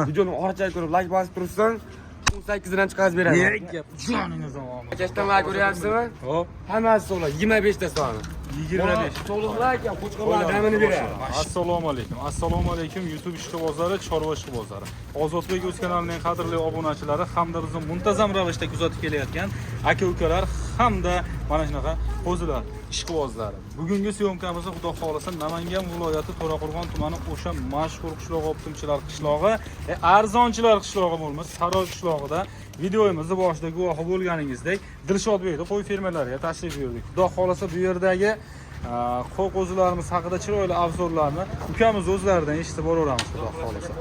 Videoni orqaga ko'rib like bosib tursan, 18 dan chiqarib beraman. Ne gap? Joningiz omon. Kechdan ko'ryapsizmi? Hop. Hammasi so'la 25 ta soni. 25. To'liqlar ekan, qo'chqorlar damini beradi. Assalomu alaykum. Assalomu alaykum YouTube ishqibozlari, chorva ishqibozlari. Ozodbek o'z kanalining qadrli obunachilari hamda bizni muntazam ravishda kuzatib kelayotgan aka-ukalar hamda mana shunaqa qo'zilar ishqibozlari. Bugungi syomkamizni Xudo xolasa Namangan viloyati To'raqo'rg'on tumani o'sha mashhur qishloq optimchilar qishlog'i, arzonchilar qishlog'i bo'lmas, Saroy qishlog'ida videomizni boshida guvohi bo'lganingizdek Dilshodbekda qo'y fermalariga tashrif buyurdik. Xudo xolasa bu yerdagi qo'y qo'zilarimiz haqida chiroyli avzorlarni ukamiz o'zlaridan eshitib boraveramiz Xudo xolasa.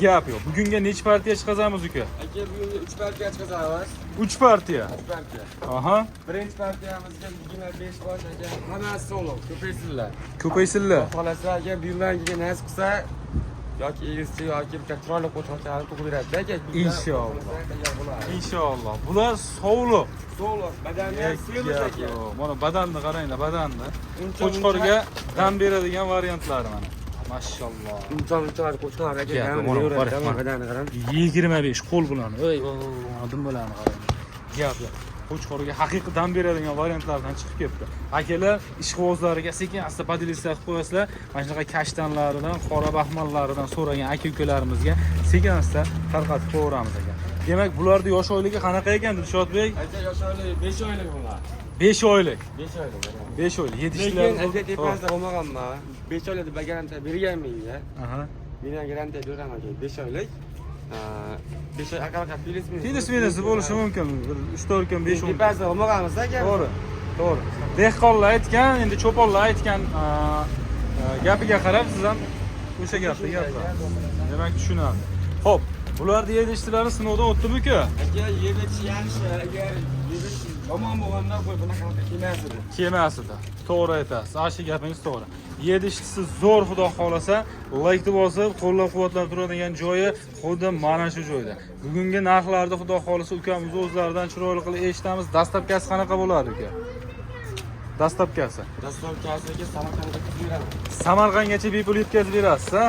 Gap yo'q. Bugunga necha partiya chiqazamiz uka? Aka bugunga 3 partiya chiqazamiz. 3 partiya. 3 partiya. Aha. Birinchi partiyamizga 25 bosh aka, hammasi so'lov, ko'paysinlar. Ko'paysinlar. Xolasa aka bu yildan keyin nasib qilsa yoki egizchi yoki bitta chiroyli qo'chqorlarni tug'ib beradi aka. Inshaalloh. Inshaalloh. Bular sovliq. So'lov, badani semiz aka. Mana badanni qaranglar, badanni. Qo'chqorga dam beradigan variantlari mana. Mashalloh. Uncha qo'chqor aka, badani qarang. 25 qo'l bilan. Ey, odim bilan qarang. Gap yo'q. Qo'chqorga haqiqiy dam beradigan variantlardan chiqib ketdi. Akalar ishqibozlariga sekin-asta podelisiya qilib qo'yasizlar. Mana shunaqa kashtanlaridan, qora baxmallaridan so'ragan aka-ukalarimizga sekin-asta tarqatib qo'yamiz aka. Demak, bularda yosh oyligi qanaqa ekan Dilshodbek? Aka yosh oylik 5 oylik bular. 5 oylik. 5 oylik. 5 oylik. Yetishlar. Lekin aka tepasida bo'lmaganman. 5 oylik deb garantiya berganman-ya. Aha. Men garantiya beraman aka, 5 oylik. 5 oy aka Filis bo'lishi mumkin. 3-4 kun 5 kun. Tepasida bo'lmaganmiz aka. To'g'ri. To'g'ri. Dehqonlar aytgan, endi cho'ponlar aytgan gapiga qarab siz ham o'sha gapni gapirasiz. Demak, tushunadi. Xo'p, bularni yedishtilari sinovdan o'tdimi uka? Aka, yedish yaxshi. Agar yedish yomon bo'lganda qo'y bunaqa kelmasdi. Kelmasdi. To'g'ri aytasiz. Ashi gapingiz to'g'ri. Yedishtisi zo'r Xudo xolasa, like bosib, qo'llab-quvvatlab turadigan joyi xuddi mana shu joyda. Bugungi narxlarda Xudo xolasa ukamiz o'zlaridan chiroyli qilib eshitamiz. Dastlabkasi qanaqa bo'ladi uka? Dastlabkasi Samarqandga yetkazib beraman. Samarqandgacha bepul yetkazib berasiz, ha?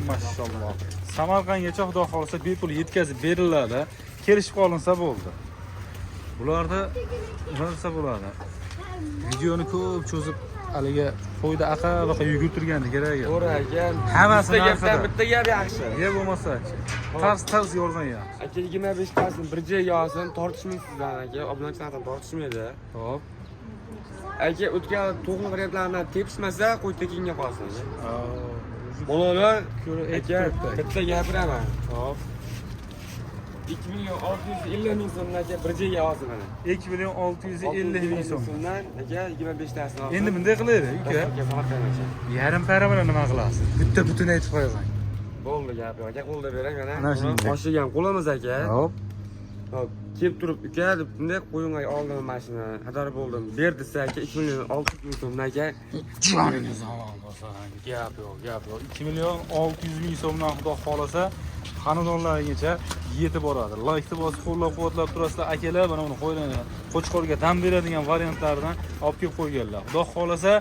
Mashalloh. Samarqandgacha Xudo xolasa bepul yetkazib beriladi. Kelishib qolinsa bo'ldi. Bularda narsa bo'ladi. Videoni ko'p cho'zib haliga qo'yda aqa-baqa yugurtirgandi kerak. To'g'ri ekan. Hammasi gapdan bitta gap yaxshi. Bo'lmasa-chi. Tars yorgan yaxshi. Aka 25 tasini bir joyga olsin, tortishmaysizlar aka. Obunachilardan tortishmaydi. Xo'p. Aka o'tgan to'g'ri variantlardan tepishmasa, qo'y tekinga qolsin. Bolalar aka bitta gapiraman. Xo'p. 2.650.000 so'mdan aka bir joyga olsin mana. 2.650.000 so'mdan aka 25 tasini olsin. Endi bunday qilaylik uka. Yarim para bilan nima qilasiz? Bitta butun aytib qo'yasan. Bo'ldi gap yo'q aka, qo'lda berang mana. Mana shunday. Oshigan qo'limiz aka. Hop. Hop, kelib turib uka deb bunday qo'yinga oldim mashina. Xatar bo'ldim. Ber desa aka 2.600.000 so'mdan aka. Joningiz omon bo'lsin. Gap yo'q. 2.600.000 so'mdan Xudo xolasa xonadonlaringizga yetib boradi. Like bosib, qo'llab-quvvatlab turasizlar akalar, mana buni qo'ylarni qo'chqorga dam beradigan variantlardan olib kelib qo'yganlar. Xudo xolasa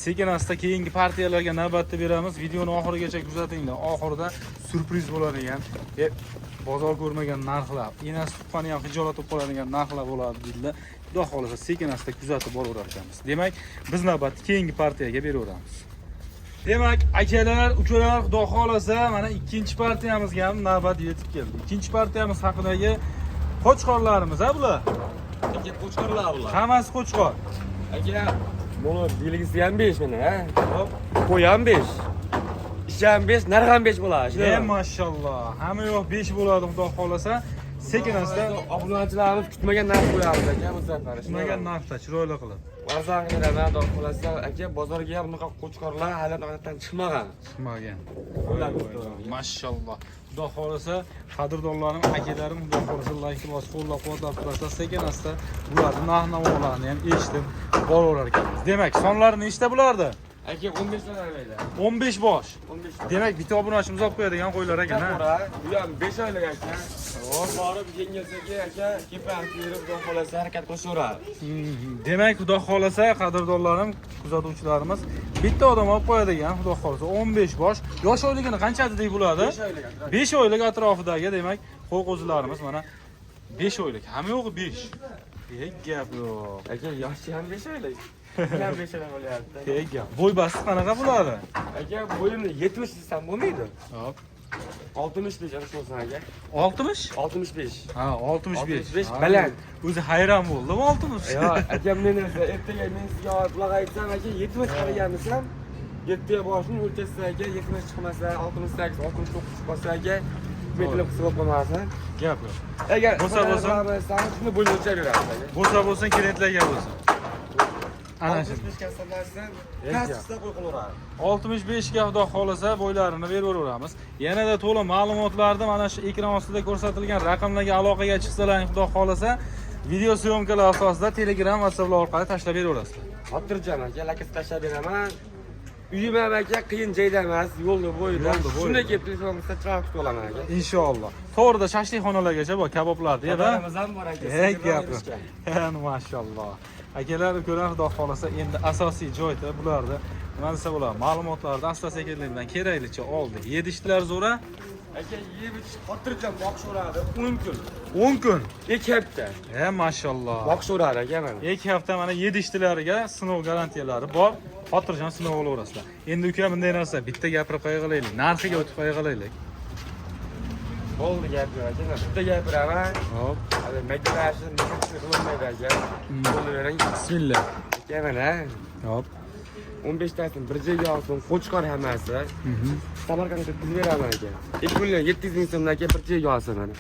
sekin-asta keyingi partiyalarga navbatda beramiz. Videoni oxirigacha kuzatinglar. Oxirida surpriz bo'ladigan, bozor ko'rmagan narxlar, enasi tuqqani ham hijolat bo'lib qoladigan narxlar bo'ladi dedilar. Xudo xolasa sekin-asta kuzatib boraveramiz. Demak, biz navbatni keyingi partiyaga beraveramiz. Demak, akalar, ukalar, Xudo xolasa mana ikkinchi partiyamizga ham navbat yetib keldi. Ikkinchi partiyamiz haqidagi qo'chqorlarimiz, ha bular? Aka qo'chqorlar bular. Hammasi qo'chqor. Aka, buni belgisi ham 5 mana, ha? Hop, qo'y ham 5. Ish ham 5, narx ham 5 bo'ladi. Mashalloh. Hamma yo'q 5 bo'ladi Xudo xolasa. Sekin-asta obunachilarimiz kutmagan narx qo'yamiz aka bu safar. Kutmagan narxda chiroyli qilib. Arzon qiladi, Xudo xolasa aka, bozorga ham bunaqa qo'chqorlar hali naqaddan chiqmagan. Mashalloh. Xudo xolasa qadrdonlarim, akalarim, Xudo xolasa like bosib, qo'llab-quvvatlab turasizlar. Sekin-asta bularning narx-navolarni ham eshitib boraverar ekanmiz. Demak, sonlari nechta bulardi? Aka 15 ta beradi. 15 bosh. 15. Demak, bitta obunachimiz olib qo'yadigan qo'ylar ekan, ha? Bu ham 5 oylik aka. Borib yengilsaga aka kepak berib xudo xolasa harakat qilaveradi. Demak, xudo xolasa, qadrdonlarim, kuzatuvchilarimiz bitta odam olib qo'yadigan, xudo xolasa 15 bosh. Yosh oyligini qancha deb bo'ladi? 5 oylik atrofidagi, demak, qo'y-qo'zilarimiz mana 5 oylik. Hamma yo'g'i 5. Gap yo'q. Aka yoshi ham 5 oylik. Ham 5 oylik bo'lyapti. Gap. Bo'y basti qanaqa bo'ladi? Aka bo'yimni 70 desam bo'lmaydi. Hop. 60 deysan bo'lsa aka. 60? 65. Ha, 65. 65 baland. O'zi hayron bo'ldim 60. Yo, akam meni ertaga men sizga bunaqa aytsam aka 70 qaraganmisam, 7 boshning o'lchasi aka 70 chiqmasa, 68, 69 chiqmasa aka metlab hisob qilmasin. Gap yo'q. Agar Bo'lsa shuni bo'lib o'chaveramiz aka. Bo'lsa klientlarga bo'lsin. Ana shu. 65 kasalardan pastda qo'y qilaveradi. 65 ga xudo xolasa bo'ylarini beraveramiz. Yanada to'liq ma'lumotlarni mana shu ekran ostida ko'rsatilgan raqamlarga aloqaga chiqsalaring xudo xolasa, video syomkalar asosida Telegram, WhatsApp orqali tashlab beraverasizlar. Xotirjam aka, lakasi tashlab beraman. Uyim ham aka qiyin joyda emas, yo'lda bo'yida. Shunday kelib telefonimizda chiqarib kutib olaman aka. Inshaalloh. To'g'rida shashlikxonalargacha bor, kaboblarni ya. Xabarimiz ham bor aka. Gap yo'q. Mashalloh. Akalar, ukalar xudo xolasa endi asosiy joyda bularda nima desa bo'ladi? Ma'lumotlarni asta-sekinlik bilan keraklicha oldik. Yedishdilar zo'ra? Aka yeb ichish xotirjam boqishaveradi 10 kun. 10 kun. 2 hafta. Mashalloh. Boqishaveradi aka mana. 2 hafta mana yedishtilariga sinov garantiyalari bor. Xotirjam sinov olaverasizlar. Endi uka bunday narsa bitta gapirib qo'ya qolaylik. Narxiga o'tib qo'ya qolaylik. Bo'ldi gap yo'q aka. Bitta gapiraman. Hop. Hali maktabashni qilmaydi aka. Bo'lavering. Bismillah. Aka mana. Hop. 15 tasini bir joyga olsin, qo'chqor hammasi. Samarqandga biz beraman aka. 2 million 700 ming so'mdan aka bir joyga olsin mana.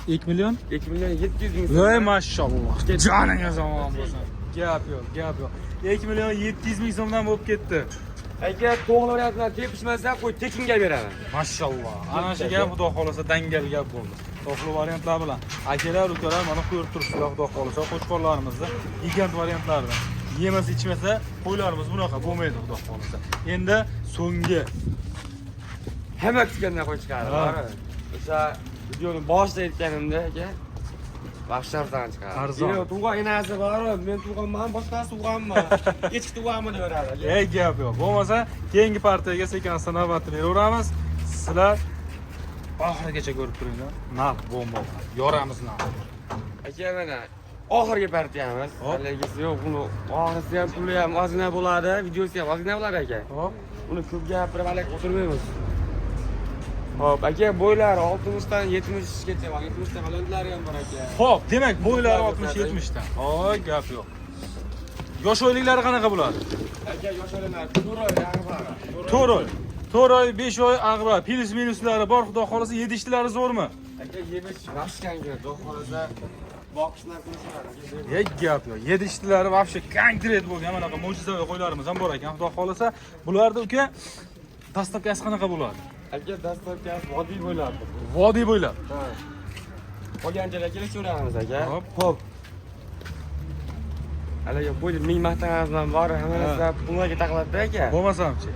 2 million? 2 million 700 ming Voy so'm. mashalloh. Joningiz omon bo'lsin. Gap yo'q, gap yo'q. 2 million 700 ming so'mdan bo'lib ketdi. Aka to'g'rilayapman, tepishmasa qo'y tekinga beraman. Mashalloh. Ana shu gap xudo xolasa dangal gap bo'ldi. Topli variantlar bilan. Akalar, ukalar mana ko'rib turibsizlar xudo xolasa qo'chqorlarimizda gigant variantlardan. Yemasa ichmasa qo'ylarimiz bunaqa bo'lmaydi xudo xolasa. Endi so'nggi Hamma kutgandan qo'y chiqadi. O'sha videoni boshida aytganimda aka Vahshardan chiqadi. Arzon. Tug'an enasi bor, men tug'anman, boshqasi tug'anman. Kechki tug'anman deyoradi. gap yo'q. Bo'lmasa keyingi partiyaga sekin navbatni beraveramiz. Sizlar oxirigacha ko'rib turinglar. Narx bomba. Yoramiz narx. Aka mana oxirgi partiyamiz. Haligisi yo'q, buni oxirisi ham puli ham ozgina bo'ladi, videosi ham ozgina bo'ladi aka. Hop. Uni ko'p gapirib hali o'tirmaymiz. Hop, aka bo'ylar 60 dan 70 gacha bor. 70 ta balandlari ham bor aka. Xo'p, demak bo'ylari 60-70 dan. Hoy, gap yo'q. Yosh oyliklari qanaqa bo'ladi? Aka yosh olimlar, to'roy, ag'bara. To'roy, 5 oy ag'ba, plus minuslari bor, xudo xolasa yedishtilari zo'rmi? Aka yemish mashkanga, xudo xolasa boqishlar qilishadi. Gap yo'q. Yedishtilari вообще konkret bo'lgan mana bunaqa mo'jizaviy qo'ylarimiz ham bor ekan, xudo xolasa. Bularda uka dastavkasi qanaqa bo'ladi? Aka dastavkasi vodiy bo'ladi. Vodiy bo'ylab. Ha. Qolgan joyga kelishaveramiz aka. Hop. Haliga bo'yni ming maqtanimizdan bor, hamma narsa bunlarga taqiladi aka. Bo'lmasamchi.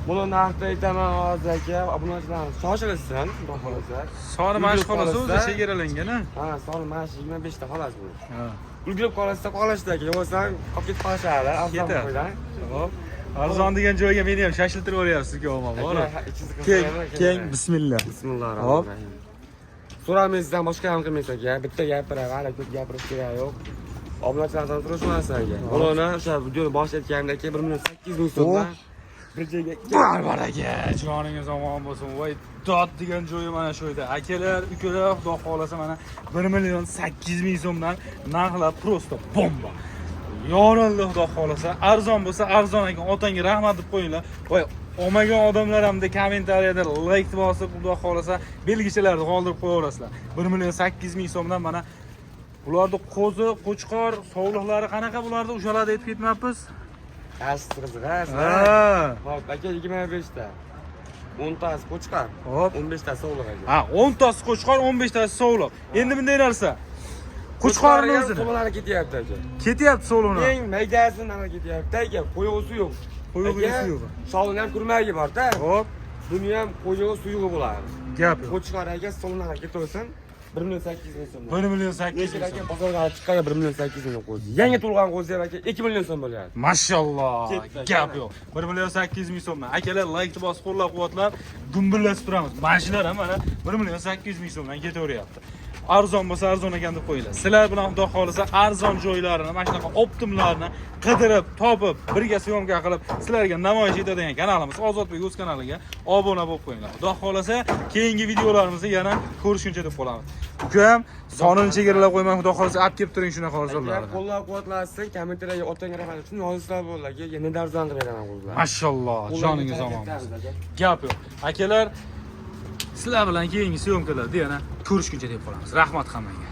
Buni narxda aytaman hozir aka, obunachilarimiz shoshilsin, xudo xolasa. Soni mana shu xolasa o'zi chegaralangan, a? Ha, soni mana shu 25 ta xolos bu. Ha. Ulgurib qolsa qolishdi aka, yo'qsa qolib ketib qolishadi, arzon qo'ydan. Hop. Arzon degan joyga meni ham shashiltirib olyapsiz-ku, omon bor. Keng, bismillah. Bismillahirrohmanirrohim. So'ramizdan boshqa ham qilmaysiz aka, bitta gapirib, hali ko'p gapirish kerak yo'q. Obunachilardan so'rashmaysiz aka. Bo'loni o'sha videoni boshida aytgandek 1 million 800 ming so'mdan bir joyga Bor aka, joningiz omon bo'lsin. Voy, dod degan joyi mana shu yerda. Akalar, ukalar, xudo xolasa mana 1 million 800 ming so'mdan narxlar prosta bomba. Yorildi xudo xolasa. Arzon bo'lsa arzon ekan, otangga rahmat deb qo'yinglar. Voy, olmagan odamlar hamda kommentariyada like bosib, xudo xolasa belgichalarni qoldirib qo'yaverasizlar. 1 million 800 ming so'mdan mana ularning qo'zi, qo'chqor, sovliqlari qanaqa bularda o'shalarni aytib ketmabmiz. Yaxshi qiziqasiz. Ha. Hop, aka 25 ta. 10 tasi qo'chqor, Hop. 15 tasi sovliq aka. Ha, 10 tasi qo'chqor, 15 tasi sovliq. Endi bunday narsa. Qo'chqorni o'zini to'malari ketyapti aka. ketyapti sovliqni. Eng maydasi nima ketyapti aka, qo'yog'i suyuq. Qo'yog'i suyuq. Sovliq ham kurmagi bor-da. Hop, Buni ham qo'yog'i suyug'i bo'ladi. gap yo'q. Qo'chqor aka sovliqlar ketaversin. 1 million 800 ming so'm. 1 million 800 Lekin ming aka so'm. bozorga chiqqanda 1 million 800 ming qo'ydi. Yangi tug'ilgan qo'zilar aka 2 million so'm bo'lyapti. Mashalloh. Ketdi, Gap yo'q. 1 million 800 ming so'mdan. Akalar like bosib qo'llab-quvvatlab gumbillatib turamiz. Mashinalar ham mana 1 million 800 ming so'mdan ketaveryapti. Arzon bo'lsa arzon ekan deb qo'yinglar. Sizlar bilan Xudo xolisa arzon joylarini, mana shunaqa optimlarni qidirib, topib, birga syomka qilib, sizlarga namoyish etadigan kanalimiz Ozodbek o'z kanaliga obuna bo'lib qo'yinglar. Xudo xolisa keyingi videolarimizni yana ko'rishguncha deb qolamiz. Ukam, sonini chegaralab qo'ymang, Xudo xolisa olib kelib turing shunaqa Agar hozirlarni. qo'llab-quvvatlasin, kommentariyga o'tanga rahmat uchun yozishlar bo'ldi aka. Yana arzon qilib beraman qo'zilar. Mashalloh, joningiz omon bo'lsin. Gap yo'q. Akalar, sizlar bilan keyingi syomkalarda yana ko'rishguncha deb qolamiz. Rahmat hammaga.